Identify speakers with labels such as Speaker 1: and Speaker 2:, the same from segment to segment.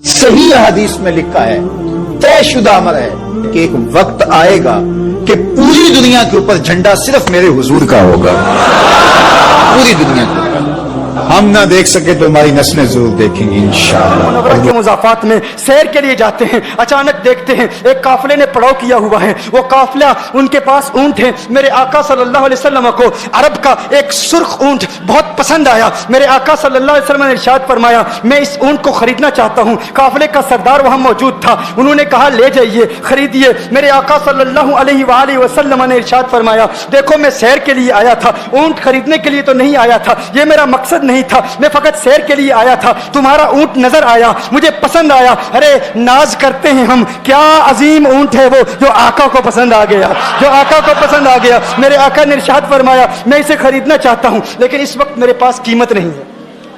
Speaker 1: सही हदीस में लिखा है, तयशुदा अमर है कि एक वक्त आएगा कि पूरी दुनिया के ऊपर झंडा सिर्फ मेरे हुजूर का होगा। पूरी दुनिया के ऊपर हम ना देख सके तो हमारी नस्लें जरूर देखेंगी इंशाअल्लाह।
Speaker 2: के मुज़ाफ़ात में सैर के लिए जाते हैं, अचानक देखते हैं एक काफिले ने पड़ाव किया हुआ है। वो काफिला, उनके पास ऊंट है। मेरे आका सल्लल्लाहु अलैहि वसल्लम को अरब का एक सुर्ख ऊंट बहुत पसंद आया। मेरे आका सल्लल्लाहु अलैहि वसल्लम ने इरशाद फरमाया, मैं इस ऊंट को खरीदना चाहता हूँ। काफिले का सरदार वहां मौजूद था, उन्होंने कहा ले जाइए, खरीदिए। मेरे आका सल्लल्लाहु अलैहि वसल्लम ने इरशाद फरमाया, देखो मैं सैर के लिए आया था, ऊंट खरीदने के लिए तो नहीं आया था, ये मेरा मकसद नहीं था, मैं फकत सैर के लिए आया था। तुम्हारा ऊंट नजर आया, मुझे पसंद आया। अरे नाज करते हैं हम, क्या अजीम ऊंट है वो जो आका को पसंद आ गया, जो आका को पसंद आ गया। मेरे आका ने इरशाद फरमाया, मैं इसे खरीदना चाहता हूं, लेकिन इस वक्त मेरे पास कीमत नहीं है,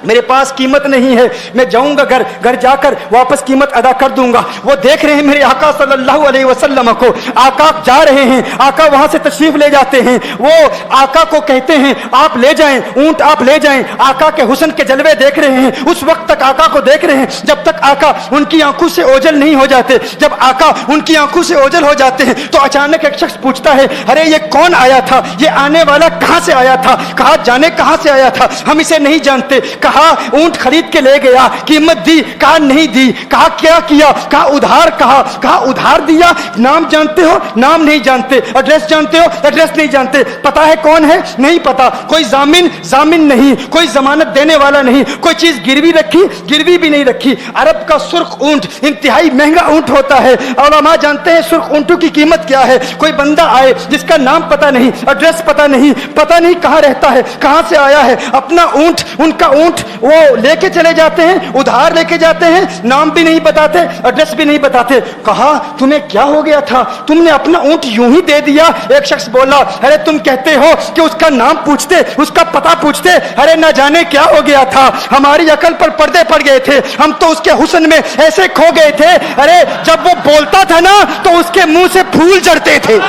Speaker 2: मेरे पास कीमत नहीं है। मैं जाऊंगा घर जाकर वापस कीमत अदा कर दूंगा। वो देख रहे हैं मेरे आका सल्लल्लाहु अलैहि वसल्लम को, आका जा रहे हैं, आका वहां से तशरीफ ले जाते हैं। वो आका को कहते हैं आप ले जाएं, ऊंट आप ले जाएं। आका के हुस्न के जलवे देख रहे हैं, उस वक्त तक आका को देख रहे हैं जब तक आका उनकी आंखों से ओझल नहीं हो जाते। जब आका उनकी आंखों से ओझल हो जाते हैं तो अचानक एक शख्स पूछता है, अरे ये कौन आया था, ये आने वाला कहां से आया था? कहा जाने कहां से आया था, हम इसे नहीं जानते। कहा ऊंट खरीद के ले गया, कीमत दी, कहा नहीं दी। कहा क्या किया, कहा उधार, कहा उधार दिया। नाम जानते हो, नाम नहीं जानते। एड्रेस जानते हो, एड्रेस नहीं जानते। पता है कौन है, नहीं पता। कोई जामिन नहीं, कोई जमानत देने वाला नहीं, कोई चीज गिरवी रखी, गिरवी भी नहीं रखी। अरब का सुर्ख ऊंट इंतहाई महंगा ऊंट होता है। उलमा जानते हैं सुर्ख ऊंटों की कीमत क्या है। कोई बंदा आए जिसका नाम पता नहीं, एड्रेस पता नहीं कहां रहता है, कहां से आया है, अपना ऊंट, उनका ऊंट वो लेके चले जाते हैं, उधार लेके जाते हैं, नाम भी नहीं बताते, एड्रेस भी नहीं बताते। कहा तुम्हें क्या हो गया था, तुमने अपना ऊंट यूं ही दे दिया? एक शख्स बोला, अरे तुम कहते हो कि उसका नाम पूछते, उसका पता पूछते, अरे ना जाने क्या हो गया था, हमारी अकल पर पर्दे पड़ गए थे, हम तो उसके हुस्न में ऐसे खो गए थे। अरे जब वो बोलता था ना तो उसके मुंह से फूल झड़ते थे,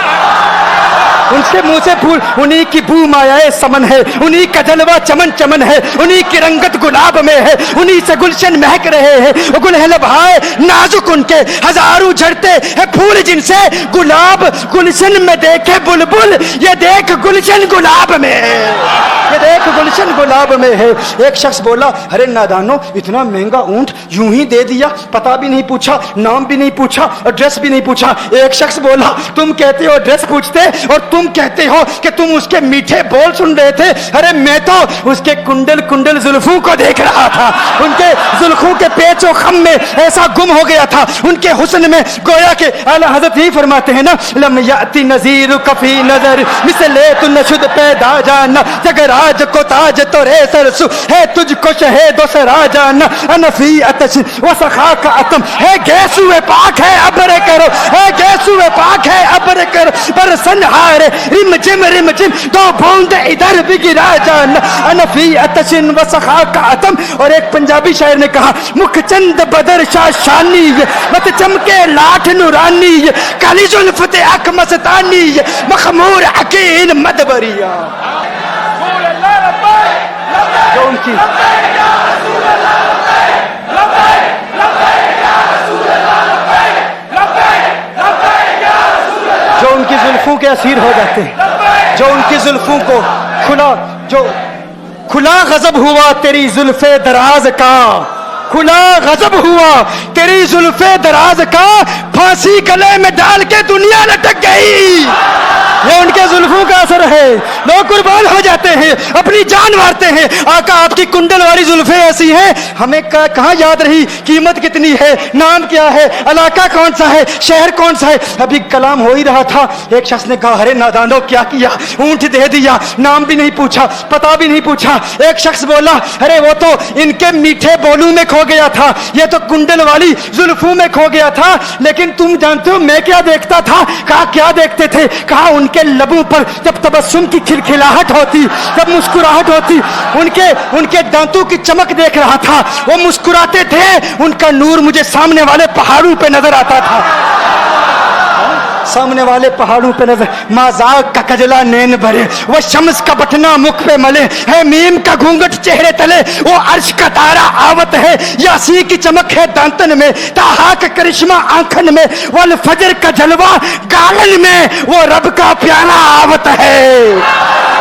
Speaker 2: उनके मुंह से फूल। उन्हीं की बू मायाए समन है, उन्हीं का जलवा चमन चमन है, उन्हीं की रंगत गुलाब में है, उन्हीं से गुलशन महक रहे हैं। गुलहल भाई नाजुक उनके हजारों झड़ते हैं फूल, जिनसे गुलाब गुलशन में देखे बुलबुल, ये देख गुलशन गुलाब में है, ये देख गुलशन गुलाब में है। एक शख्स बोला, अरे नादानो इतना महंगा ऊंट यूं ही दे दिया, पता भी नहीं पूछा, नाम भी नहीं पूछा, एड्रेस भी नहीं पूछा। एक शख्स बोला, तुम कहते हो एड्रेस पूछते और तुम कहते हो कि तुम उसके मीठे बोल सुन रहे थे। अरे मैं तो उसके कुंडल कुंडल जुल्फों को देख रहा था, उनके जुल्फों के पेचो खम में ऐसा गुम हो गया था, उनके हुस्न में। गोया के आला हजरत ही फरमाते हैं ना, लम याती नजीर कफी नजर मिसले तु नशुद पैदा जाना, जगराज को ताज तो रे सरसु है, तुझको शहेदो से राजाना, अनफी अतश व सखा का अतम है, गैसुए पाक है अबरे करो, है गैसुए पाक है अबरे करो, पर सनहारे रिम जिम दो बूंद इधर भी गिरा जाना, अनफी अतशिन व सखा का अतम। और एक पंजाबी शायर ने कहा, मुख चंद बदर शाशानी, मत चमके लाठ नुरानी, काली जुल्फते अख मस्तानी, मखमूर अकील मदबरिया। जो उनकी जुल्फों के असीर हो जाते हैं, जो उनकी जुल्फों को खुला गजब हुआ तेरी जुल्फे दराज का, खुला गजब हुआ तेरी जुल्फे दराज का, फांसी गले में डाल के दुनिया लटक गई। ये उनके जुल्फों का असर है, लोग कुर्बान हो जाते हैं, अपनी जान मारते हैं। आका आपकी कुंडल वाली जुल्फे ऐसी हैं, हमें कहाँ याद रही कीमत कितनी है, नाम क्या है, इलाका कौन सा है, शहर कौन सा है। अभी कलाम हो ही रहा था, एक शख्स ने कहा, अरे नादानो क्या किया, ऊंट दे दिया, नाम भी नहीं पूछा, पता भी नहीं पूछा। एक शख्स बोला, अरे वो तो इनके मीठे बोलू में खो गया था, ये तो कुंडल वाली जुल्फों में खो गया था। लेकिन तुम जानते हो मैं क्या देखता था? कहा क्या देखते थे? कहा उनके लबों पर जब तबस्सुम की खिलखिलाहट होती, जब मुस्कुराहट होती, उनके दांतों की चमक देख रहा था, वो मुस्कुराते थे, उनका नूर मुझे सामने वाले पहाड़ों पे नजर आता था। सामने वाले पहाड़ों पे नजर, माजाक का कजला नैन भरे, वो शम्स का बटना मुख पे मले, है मीम का घूंघट चेहरे तले, वो अर्श का तारा आवत है, यासी की चमक है दांतन में, ताहा का करिश्मा आंखन में, वल फजर का जलवा गालन में, वो रब का प्यारा आवत है,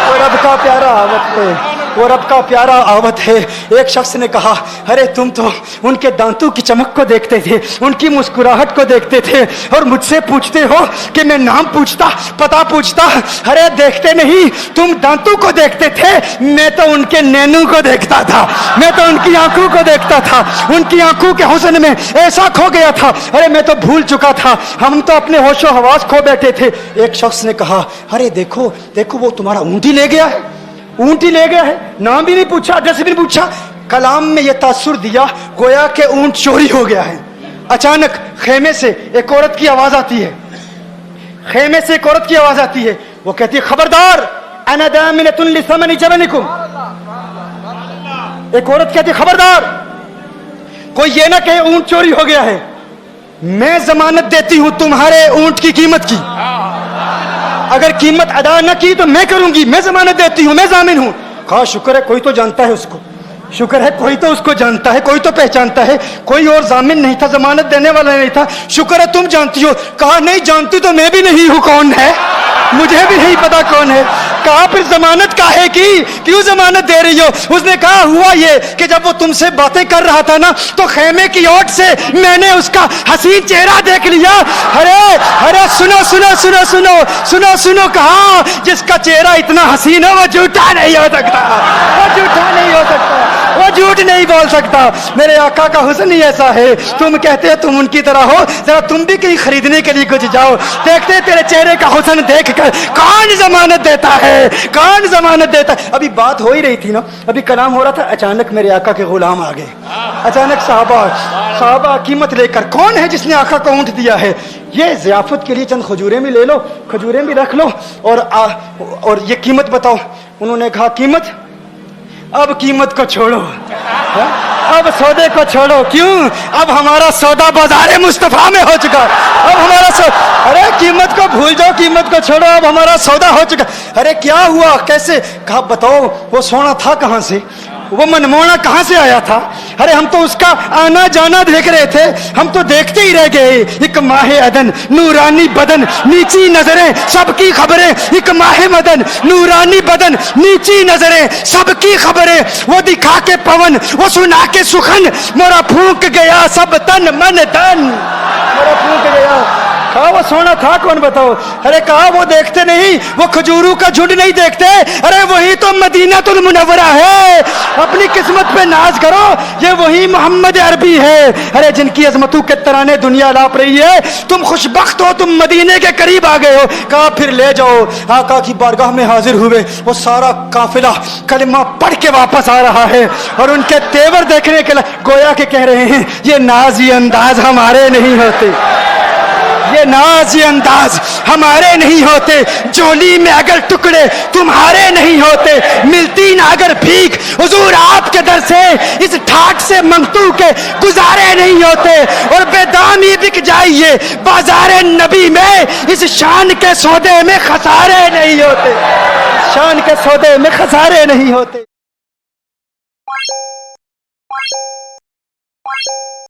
Speaker 2: वो रब का प्यारा आवत है, वो रब का प्यारा आवत है। एक शख्स ने कहा, अरे तुम तो उनके दांतों की चमक को देखते थे, उनकी मुस्कुराहट को देखते थे, और मुझसे पूछते हो कि मैं नाम पूछता, पता पूछता। अरे देखते नहीं, तुम दांतों को देखते थे, मैं तो उनके नैनों को देखता था, मैं तो उनकी आंखों को देखता था, उनकी आंखों के हुस्न में ऐसा खो गया था, अरे मैं तो भूल चुका था, हम तो अपने होशो हवास खो बैठे थे। एक शख्स ने कहा, अरे देखो देखो, वो तुम्हारा ऊंट ही ले गया है, ऊंट ही ले गया है, नाम भी नहीं पूछा, एड्रेस भी नहीं पूछा। कलाम में यह तासुर दिया गोया के ऊंट चोरी हो गया है। अचानक खेमे से एक औरत की आवाज आती है, खेमे से एक औरत की आवाज आती है, वो कहती है, खबरदार, अना दामिनतुन लिसमनि जबनिकुम। एक औरत कहती है, खबरदार, कोई ये ना कहे ऊंट चोरी हो गया है, मैं जमानत देती हूं तुम्हारे ऊंट की कीमत की, अगर कीमत अदा न की तो मैं करूंगी, मैं जमानत देती हूं, मैं जामिन हूं। कहा, शुक्र है कोई तो जानता है उसको, शुक्र है कोई तो उसको जानता है, कोई तो पहचानता है, कोई और जामिन नहीं था, जमानत देने वाला नहीं था, शुक्र है तुम जानती हो। कहा, नहीं जानती तो मैं भी नहीं हूं, कौन है, मुझे भी नहीं पता कौन है। कहा, फिर जमानत काहे की, क्यों जमानत दे रही हो? उसने कहा, हुआ ये कि जब वो तुमसे बातें कर रहा था ना, तो खेमे की ओट से मैंने उसका हसीन चेहरा देख लिया। अरे अरे सुनो सुनो सुनो सुनो सुनो सुनो, कहा, जिसका चेहरा इतना हसीन है वो झूठा नहीं हो सकता, वो झूठा नहीं हो सकता, वो झूठ नहीं बोल सकता। मेरे आका का हुस्न ही ऐसा है, तुम कहते हो तुम उनकी तरह हो, जरा तुम भी कहीं खरीदने के लिए कुछ जाओ, देखते तेरे चेहरे का हुस्न देखकर कौन जमानत देता है, कौन जमानत देता है। अभी बात हो ही रही थी ना, अभी कलाम हो रहा था, अचानक मेरे आका के गुलाम आ गए, अचानक साहबा कीमत लेकर, कौन है जिसने आका को ऊंट दिया है, ये ज़ियाफत के लिए चंद खजूरें भी ले लो, खजूरें भी रख लो, और ये कीमत बताओ। उन्होंने कहा, कीमत, अब कीमत को छोड़ो, है? अब सौदे को छोड़ो, क्यों, अब हमारा सौदा बाजारे मुस्तफा में हो चुका, अब हमारा अरे कीमत को भूल जाओ, कीमत को छोड़ो, अब हमारा सौदा हो चुका। अरे क्या हुआ, कैसे? कहा, बताओ वो सोना था कहां से, वो मनमोहना कहां से आया था? अरे हम तो उसका आना जाना देख रहे थे, हम तो देखते ही रह गए। एक माहे अदन, नूरानी बदन, नीची नजरें, सबकी खबरें, एक माहे मदन, नूरानी बदन, नीची नजरें, सबकी खबरें, वो दिखा के पवन, वो सुना के सुखन, मोरा फूंक गया सब तन मन धन, मोरा फूंक गया। कहा, वो सोना था कौन, बताओ? अरे कहा, वो देखते नहीं, वो खजूरों का झुंड नहीं देखते, अरे वही तो मदीनातुल मुनव्वरा है, अपनी किस्मत पे नाज करो, ये वही मोहम्मद अरबी है, अरे जिनकी अजमतों के तराने दुनिया लाप रही है, तुम खुशबख्त हो, तुम मदीने के करीब आ गए हो। कहा, फिर ले जाओ। आका की बारगाह में हाजिर हुए, वो सारा काफिला कलिमा पढ़ के वापस आ रहा है, और उनके तेवर देखने के लिए गोया के कह रहे हैं, ये नाजी अंदाज हमारे नहीं होते, ये नाज़ी अंदाज हमारे नहीं होते, जोली में अगर टुकड़े तुम्हारे नहीं होते, मिलती ना अगर भीख हुजूर आपके दर से, इस ठाट से मंगतू के गुजारे नहीं होते, और बेदामी बिक जाइए बाजारे नबी में, इस शान के सौदे में खसारे नहीं होते, शान के सौदे में खसारे नहीं होते।